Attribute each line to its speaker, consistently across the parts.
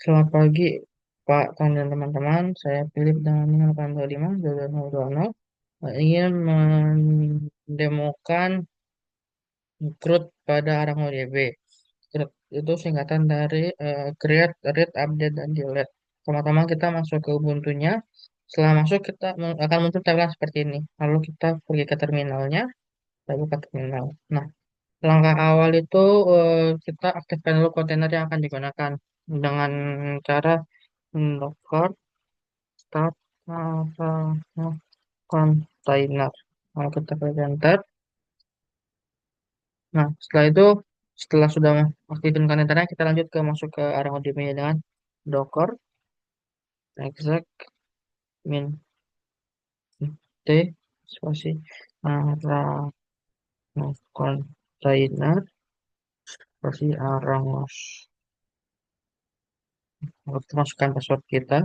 Speaker 1: Selamat pagi, Pak Tan dan teman-teman. Saya Philip dengan 825 2220 ingin mendemokan CRUD pada ArangoDB. CRUD itu singkatan dari Create, Read, Update, dan Delete. Pertama-tama kita masuk ke Ubuntu-nya. Setelah masuk kita akan muncul tampilan seperti ini. Lalu kita pergi ke terminalnya, kita buka terminal. Nah, langkah awal itu kita aktifkan dulu kontainer yang akan digunakan dengan cara docker start kontainer. Kalau kita klik enter. Nah, setelah itu, setelah sudah aktifkan kontainernya, kita lanjut ke masuk ke ArangoDB dengan docker exec min t spasi kontainer spasi arangos. Lalu kita masukkan password kita.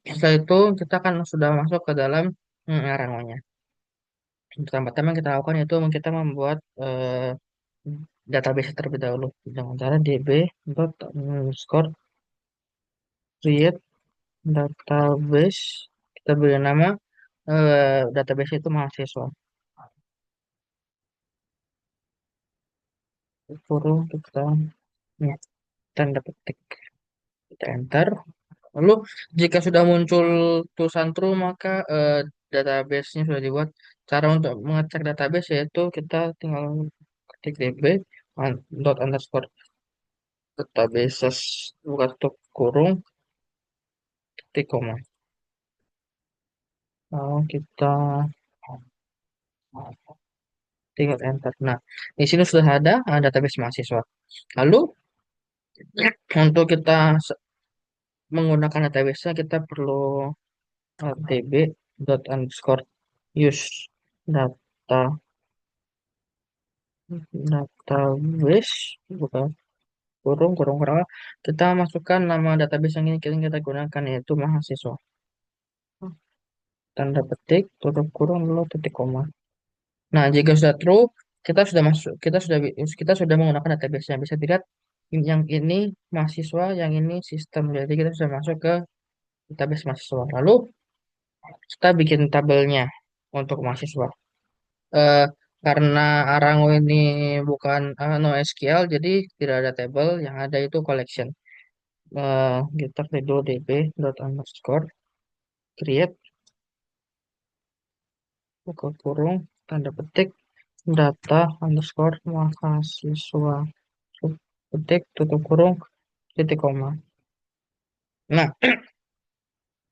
Speaker 1: Setelah itu, kita akan sudah masuk ke dalam Arangonya. Pertama-tama yang kita lakukan itu kita membuat database terlebih dahulu dengan cara db.underscore create database. Kita beri nama database itu mahasiswa, kurung kita ya, tanda petik, kita enter. Lalu jika sudah muncul tulisan true maka database-nya sudah dibuat. Cara untuk mengecek database yaitu kita tinggal ketik db dot underscore databases buka tutup kurung titik koma. Lalu kita tinggal enter. Nah, di sini sudah ada database mahasiswa. Lalu untuk kita menggunakan database-nya kita perlu db dot underscore use data database bukan kurung kurung kurang. Kita masukkan nama database yang ini kita gunakan yaitu mahasiswa. Tanda petik tutup kurung lalu titik koma. Nah, jika sudah true, kita sudah masuk, kita sudah menggunakan database yang bisa dilihat yang ini mahasiswa, yang ini sistem. Jadi kita sudah masuk ke database mahasiswa. Lalu kita bikin tabelnya untuk mahasiswa. Eh, karena Arango ini bukan NoSQL, jadi tidak ada table, yang ada itu collection. Kita klik dulu db dot underscore create buka kurung tanda petik data underscore mahasiswa petik tutup kurung titik koma. Nah,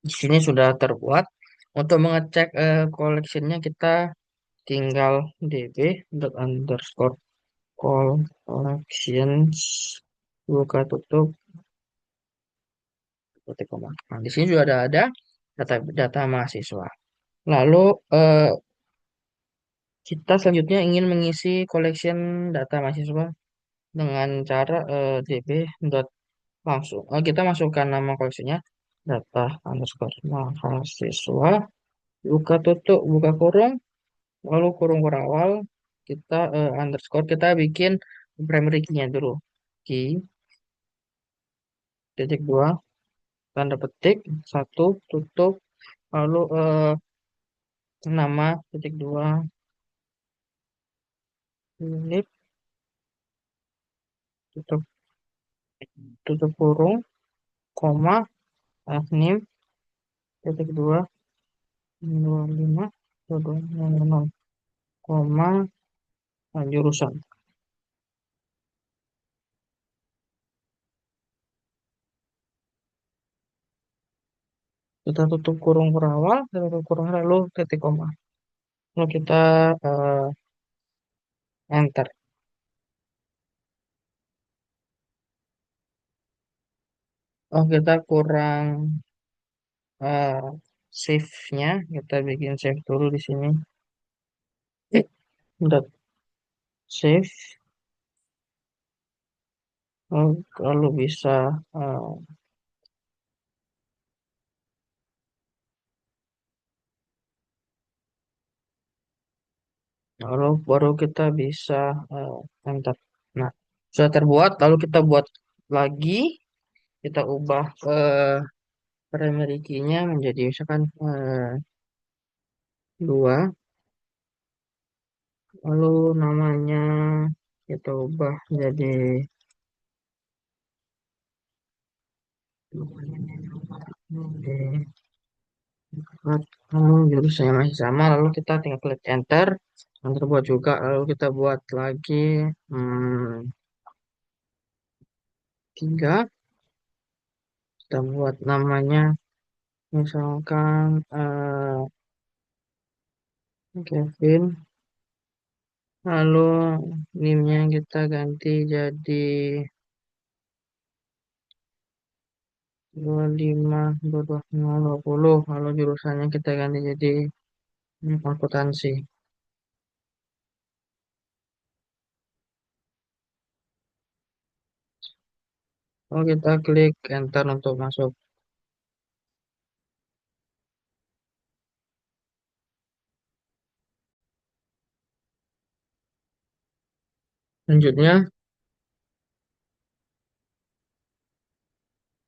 Speaker 1: di sini sudah terbuat. Untuk mengecek collectionnya kita tinggal db dot underscore collections buka tutup titik koma. Nah, di sini juga ada data data mahasiswa. Lalu eh, kita selanjutnya ingin mengisi collection data mahasiswa dengan cara db dot langsung. Kita masukkan nama koleksinya data underscore mahasiswa buka tutup buka kurung lalu kurung kurang awal kita underscore kita bikin primary key-nya dulu key titik dua tanda petik satu tutup lalu nama titik dua Philip tutup tutup kurung koma name titik dua dua lima dua dua nol koma jurusan. Kita tutup kurung berawal, kita tutup kurung lalu titik koma. Lalu kita eh, enter. Oh, kita kurang eh, save-nya. Kita bikin save dulu di sini. Dot save. Lalu bisa eh, lalu baru kita bisa enter. Nah, sudah terbuat. Lalu kita buat lagi. kita ubah primary key-nya menjadi misalkan 2, lalu namanya kita ubah jadi 4, lalu jurusnya masih sama, lalu kita tinggal klik enter, enter buat juga, lalu kita buat lagi 3, kita buat namanya misalkan Kevin, lalu NIM-nya kita ganti jadi 25 20 lalu jurusannya kita ganti jadi akuntansi. Lalu kita klik enter untuk masuk. Selanjutnya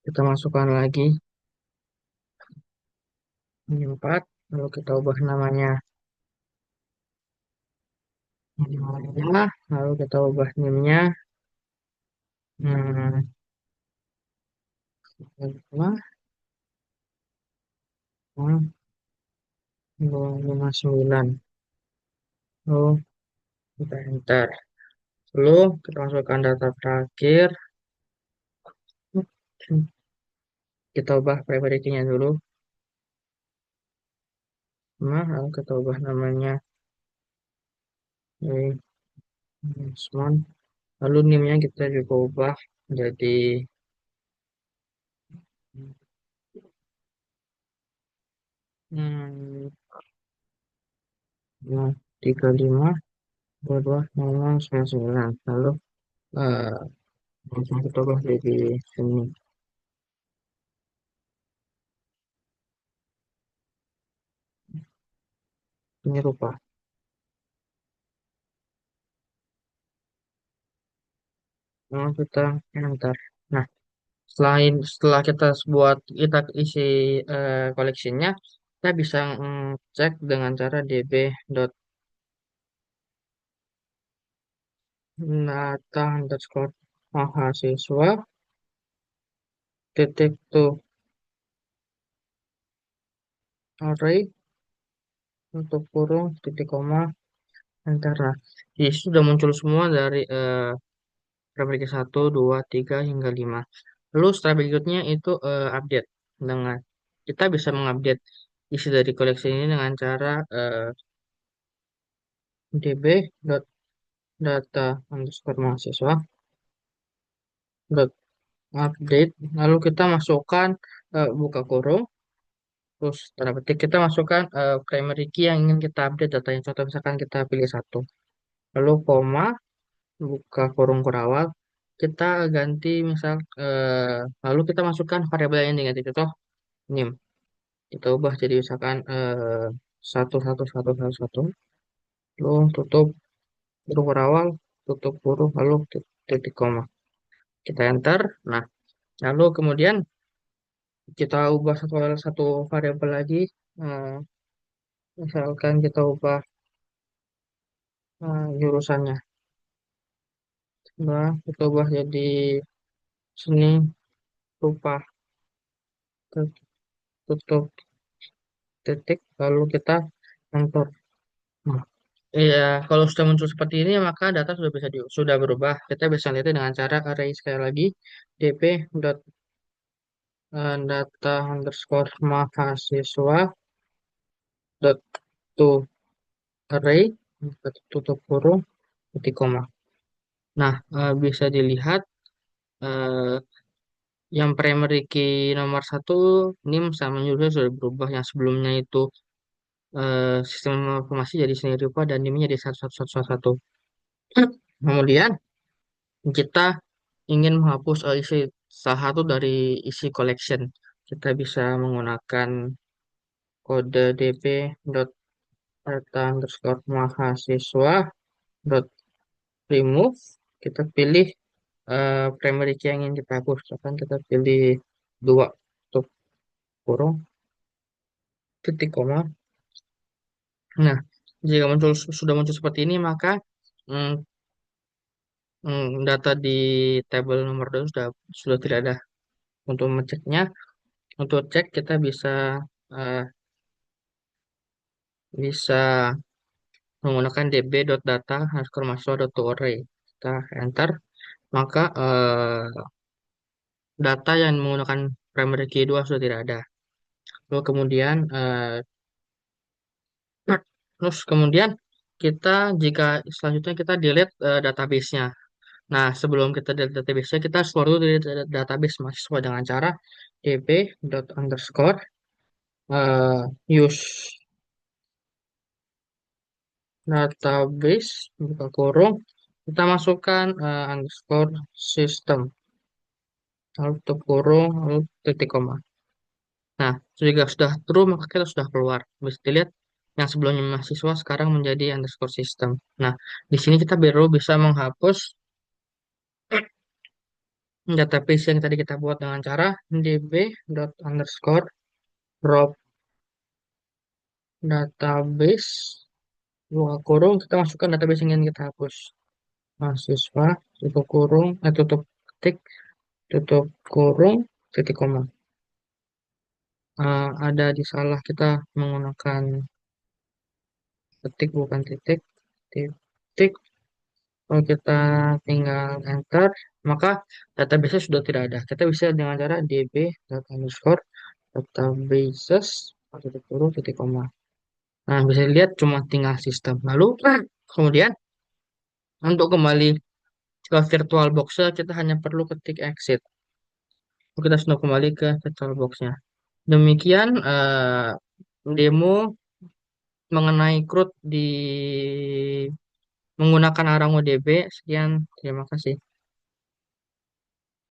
Speaker 1: kita masukkan lagi ini 4, lalu kita ubah namanya ini 5, lalu kita ubah NIM-nya hmm, 5, 259. Lalu kita enter. Lalu kita masukkan data terakhir. Kita ubah primary key-nya dulu. Nah, lalu kita ubah namanya jadi Usman. Lalu NIM-nya kita juga ubah jadi hmm, 35 22 lalu eh, langsung kita ubah jadi sini rupa. Lalu kita enter. Nah, setelah kita buat kita isi koleksinya, kita bisa cek dengan cara db.data_mahasiswa titik tuh array untuk kurung titik koma enter. Nah, ini sudah muncul semua dari Republik 1, 2, 3, hingga 5. Lalu setelah berikutnya itu update. Dengan kita bisa mengupdate isi dari koleksi ini dengan cara db.data_mahasiswa dot update. Lalu kita masukkan buka kurung. Terus tanda petik kita masukkan primary key yang ingin kita update datanya. Contoh misalkan kita pilih 1. Lalu koma, buka kurung kurawal. Kita ganti misal lalu kita masukkan variabel yang diganti contoh NIM. Kita ubah jadi misalkan 11111. Lalu tutup kurung kurawal, tutup kurung, lalu titik koma. Kita enter. Nah, lalu kemudian kita ubah satu variabel lagi. eh, Misalkan kita ubah jurusannya. Nah, kita ubah jadi seni rupa, tutup titik, lalu kita enter. Nah, iya, kalau sudah muncul seperti ini, maka data sudah berubah. Kita bisa lihat dengan cara array sekali lagi dp.data_mahasiswa dot to array tutup kurung titik koma. Nah, bisa dilihat eh, yang primary key nomor 1 NIM sama juga sudah berubah. Yang sebelumnya itu sistem informasi jadi seni rupa dan NIM-nya jadi 1111. Kemudian kita ingin menghapus isi salah satu dari isi collection. Kita bisa menggunakan kode dp.data_mahasiswa dot remove. Kita pilih primary key yang ingin kita hapus. Akan kita pilih dua tutup kurung titik koma. Nah, jika sudah muncul seperti ini, maka mm, data di tabel nomor 2 sudah tidak ada. Untuk mengeceknya, untuk cek kita eh, bisa menggunakan db.data underscore mahasiswa.array. Kita enter, maka data yang menggunakan primary key 2 sudah tidak ada. Lalu kemudian terus kemudian kita jika selanjutnya kita delete database-nya. Nah, sebelum kita delete database-nya, kita harus keluar dulu dari database mahasiswa dengan cara db.underscore use database buka kurung, kita masukkan underscore system lalu tutup kurung lalu titik koma. Nah, jika sudah true maka kita sudah keluar. Bisa dilihat yang sebelumnya mahasiswa sekarang menjadi underscore system. Nah, di sini kita baru bisa menghapus database yang tadi kita buat dengan cara db.underscore drop database buka kurung, kita masukkan database yang ingin kita hapus. Mahasiswa tutup kurung tutup ketik tutup kurung titik koma. Ada di salah kita menggunakan ketik bukan titik titik. Kalau kita tinggal enter, maka database sudah tidak ada. Kita bisa dengan cara db underscore databases titik kurung titik koma. Nah, bisa dilihat cuma tinggal sistem. Lalu kemudian untuk kembali ke VirtualBox kita hanya perlu ketik exit. Kita sudah kembali ke VirtualBox-nya. Demikian demo mengenai CRUD di menggunakan ArangoDB. Sekian, terima kasih.